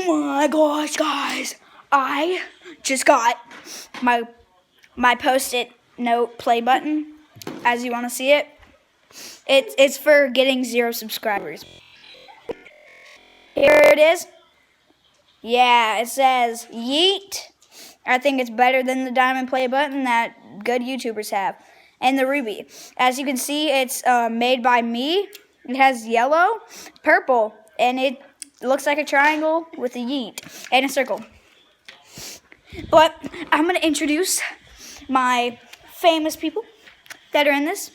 Oh my gosh, guys. I just got my Post-it note play button, as you want to see it. It's for getting 0 subscribers. Here it is. Yeah, it says yeet. I think it's better than the diamond play button that good YouTubers have. And the ruby. As you can see, it's made by me. It has yellow, purple, and it looks like a triangle with a yeet and a circle. But I'm going to introduce my famous people that are in this.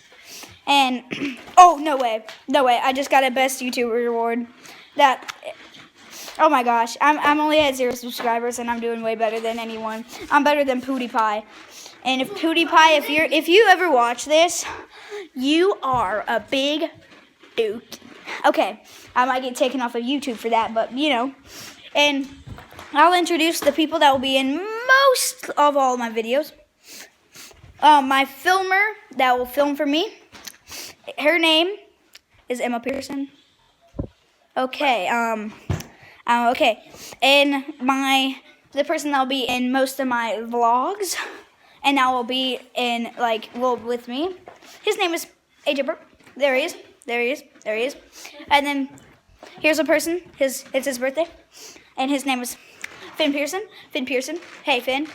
And, oh, no way. I just got a best YouTuber award. Oh my gosh, I'm only at 0 subscribers and I'm doing way better than anyone. I'm better than PewDiePie. And if PewDiePie, if you ever watch this, you are a big dude. Okay, I might get taken off of YouTube for that, but you know. And I'll introduce the people that will be in most of all my videos. My filmer that will film for me. Her name is Emma Pearson. Okay, okay, and the person that'll be in most of my vlogs, and now will be in with me. His name is AJ Burke. There he is. And then here's a person. It's his birthday, and his name is Finn Pearson. Hey, Finn.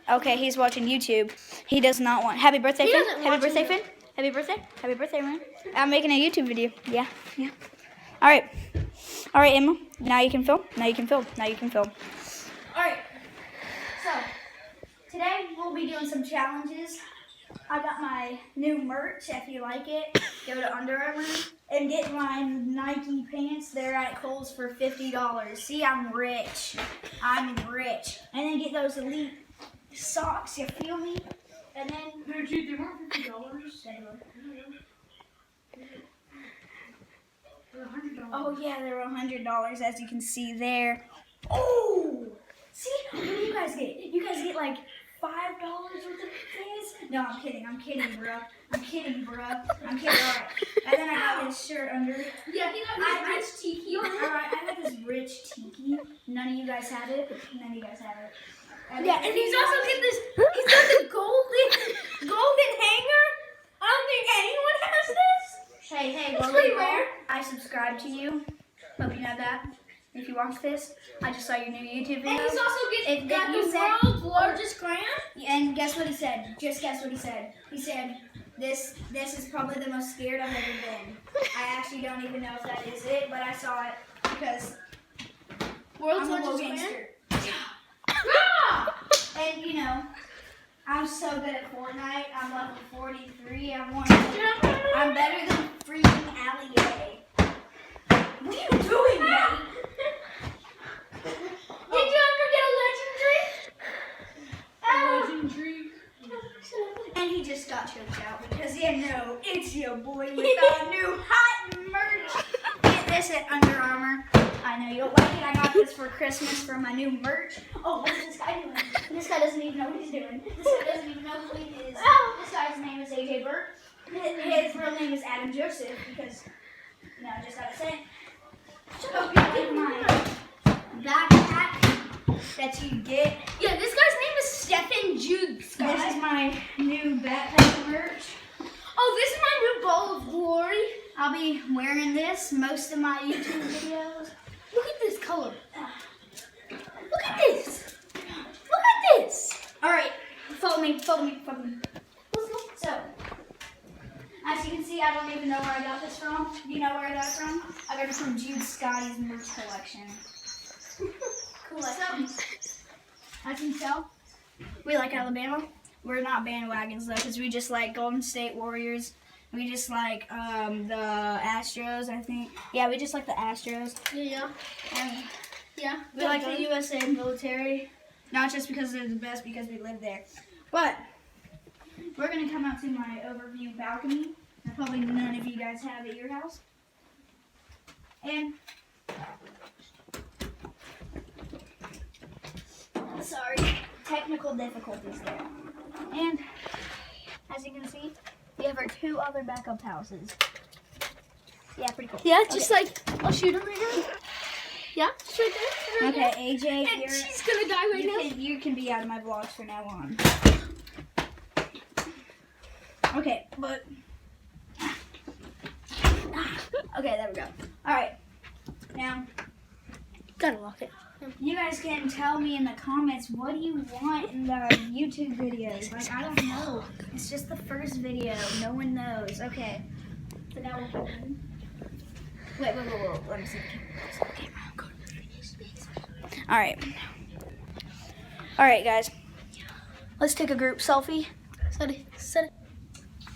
Okay, he's watching YouTube. He does not want. Happy birthday, Finn. Happy birthday, Finn. Happy birthday, man. I'm making a YouTube video. Yeah. All right, Emma. Now you can film. All right. So today we'll be doing some challenges. I got my new merch. If you like it, go to Under Armour and get my Nike pants. They're at Kohl's for $50. See, I'm rich. And then get those Elite socks. You feel me? And then No, dude, they weren't $50. Oh yeah, they were $100, as you can see there. Oh, see, what do you guys get? You guys get like $5 worth of things? No, I'm kidding, bro. All right. And then I got this shirt under. Yeah, he got this rich tiki on. All right, I got this rich tiki. None of you guys have it. And yeah, and he's also got this. He's got the golden hanger. I don't think anyone has this. Hey, It's pretty rare. I subscribe to you. Hope you know that. If you watch this, I just saw your new YouTube video. And he's also got you the said- world's largest crayon. And guess what he said? Just guess what he said. He said, this is probably the most scared I've ever been. I actually don't even know if that is it, but I saw it because World's I'm a little largest crayon. gangster. Ah! And you know, I'm so good at Fortnite. I'm level 43. I'm better than freaking Allie. What are you doing, man? Did you ever get a legendary? And he just got choked out because it's your boy with our new hot merch. Get this at Under Armour. I know you'll like it. I got this for Christmas for my new merch. Oh, what is this guy doing? This guy doesn't even know what he's doing. This guy doesn't even know who he is. This guy's name is AJ Burke. His real name is Adam Joseph because, I just gotta say it. Hope you like my backpack that you get. Yeah, this guy's name is Stephen Jude Scott. This is my new backpack merch. Oh, this is my new ball of glory. I'll be wearing this most of my YouTube videos. Look at this color. Look at this. Look at this. All right, follow me. Let's go. So, as you can see, I don't even know where I got this from. Do you know where I got it from? I got it from Jude Scotty's merch collection. So, as you can tell, we like Alabama. We're not bandwagons though, because we just like Golden State Warriors. We just like the Astros, I think. Yeah, we just like the Astros. Yeah. And Yeah. we like the USA military. Not just because they're the best, because we live there. But we're going to come out to my overview balcony. That probably none of you guys have at your house. And sorry, technical difficulties there. And as you can see, we have our 2 other backup houses. Yeah, pretty cool. Yeah, just like I'll shoot him right now. Yeah, it's right there. Okay, AJ, And she's gonna die right now. you can be out of my vlogs from now on. Okay, but okay, there we go. All right, now Gotta lock it. you guys can tell me in the comments what do you want in the YouTube videos. Like I don't know. It's just the first video. No one knows. Okay. So now we'll put in. Wait. Let me see the camera. All right. All right, guys. Let's take a group selfie. Set it.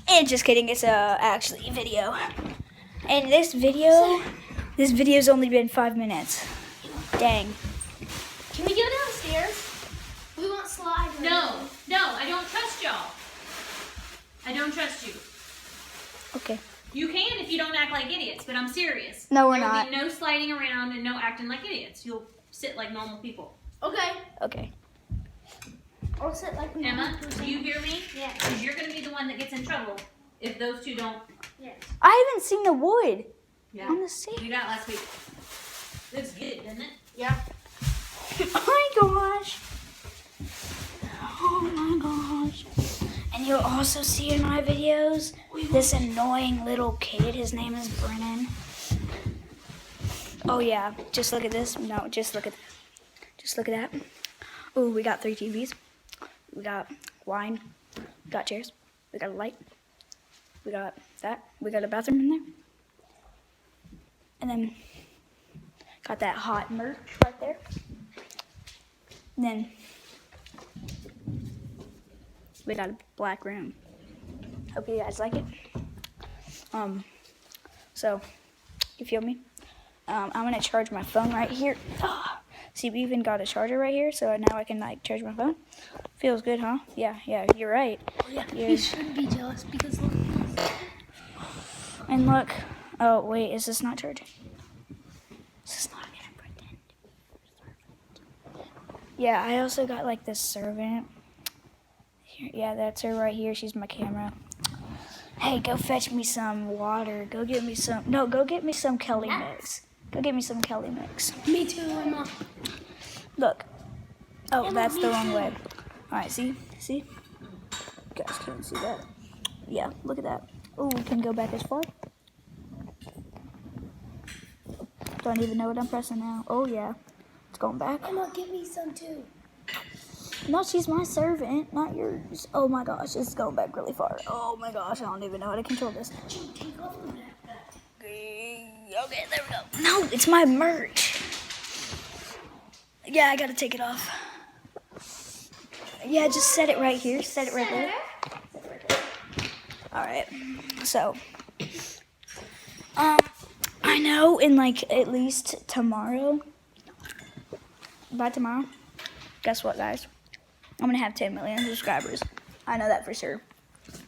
And just kidding. It's actually a video. And this video's only been 5 minutes. Dang. Can we go downstairs? We want slide. No, I don't trust y'all. I don't trust you. Okay. You can if you don't act like idiots, but I'm serious. No, we're There will not. be no sliding around and no acting like idiots. You'll sit like normal people. Okay. Okay. I'll sit like Emma, do you hear me? Yeah. Because you're going to be the one that gets in trouble if those two don't. Yes. I haven't seen the wood Yeah. on the sea. You got it last week. Looks good, doesn't it? Yeah. Oh my gosh. Oh my gosh. And you'll also see in my videos this annoying little kid. His name is Brennan. Oh yeah. Just look at this. No, just look at that. Oh, we got 3 TVs. We got wine. We got chairs. We got a light. We got that. We got a bathroom in there. And then got that hot merch right there. And then we got a black room. Hope you guys like it. So you feel me? I'm gonna charge my phone right here. See, we even got a charger right here, so now I can like charge my phone. Feels good, huh? Yeah, you're right. Yeah. Yeah. You shouldn't be jealous because look. And look, oh wait, is this not charging? This is not gonna pretend. Yeah, I also got like this servant. Here, yeah, that's her right here. She's my camera. Hey, go fetch me some water. Go get me some. No, go get me some Kelly mix. Go get me some Kelly mix. Me too, Emma. Look. Oh, Emma, that's me the wrong too. way. All right, see? You guys can't see that. Yeah, look at that. Oh, we can go back as far. Don't even know what I'm pressing now. Oh yeah, it's going back. Emma, give me some too. No, she's my servant, not yours. Oh my gosh, it's going back really far. Oh my gosh, I don't even know how to control this. Take off the backpack. Okay, there we go. No, it's my merch. Yeah, I gotta take it off. Yeah, just set it right here. Set it right there. All right. So, I know in like at least tomorrow. By tomorrow, guess what, guys? I'm gonna have 10 million subscribers. I know that for sure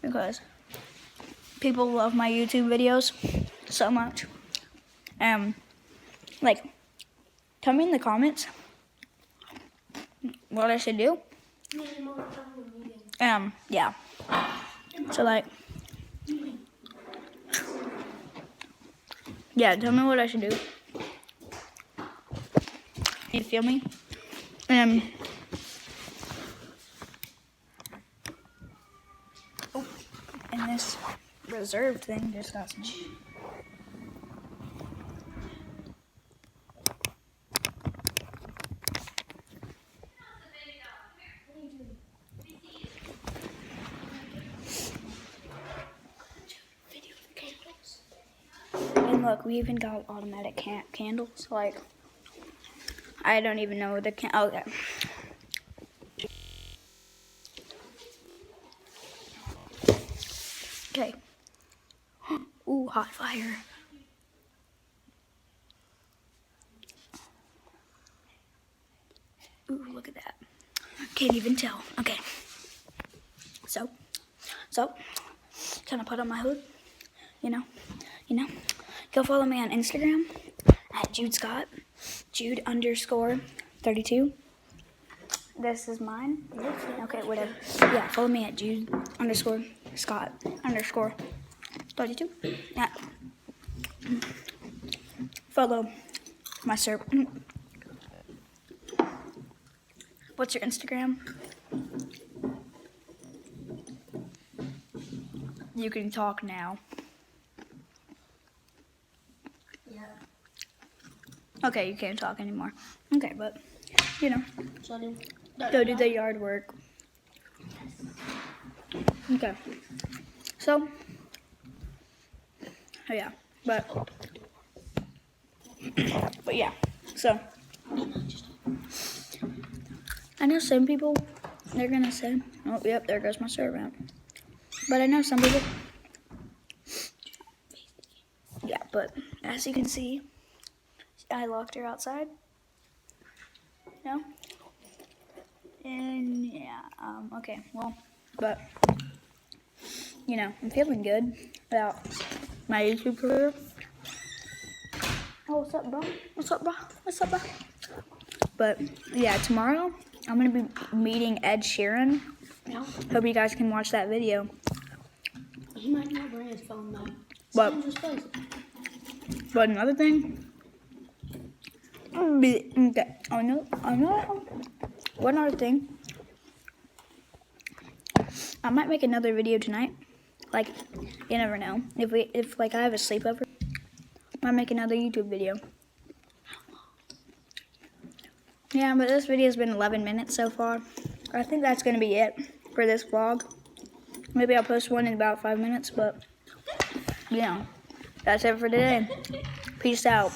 because people love my YouTube videos so much. Like, tell me in the comments what I should do. Yeah. So like, yeah, tell me what I should do. You feel me? Oh, and this reserved thing just got some. And look, we even got automatic candles. Like, I don't even know what the okay. Okay. Ooh, hot fire. Ooh, look at that. Can't even tell. Okay. So, kind of put on my hood. You know. Go follow me on Instagram at Jude Scott, Jude_32. This is mine. Okay, whatever. Yeah, follow me at Jude_Scott_32. Yeah. Follow My syrup. What's your Instagram? You can talk now. Yeah. Okay, you can't talk anymore. Okay, but you know, So then, go do the yard work. Okay. So, oh yeah, but yeah. So, I know some people they're gonna say, "Oh, yep, there goes my servant." But I know some people. Yeah, but as you can see, I locked her outside. No? And yeah, okay, well, but, you know, I'm feeling good about my YouTube career. Oh, what's up, bro? What's up, bro? What's up, bro? But, yeah, tomorrow, I'm going to be meeting Ed Sheeran. Yeah. Hope you guys can watch that video. He might not bring his phone though. But, Dangerous place. but another thing, okay, I know, one other thing, I might make another video tonight. Like, you never know. If like I have a sleepover, I might make another YouTube video. Yeah, but this video's been 11 minutes so far. I think that's gonna be it for this vlog. Maybe I'll post one in about 5 minutes, but yeah, that's it for today. Peace out.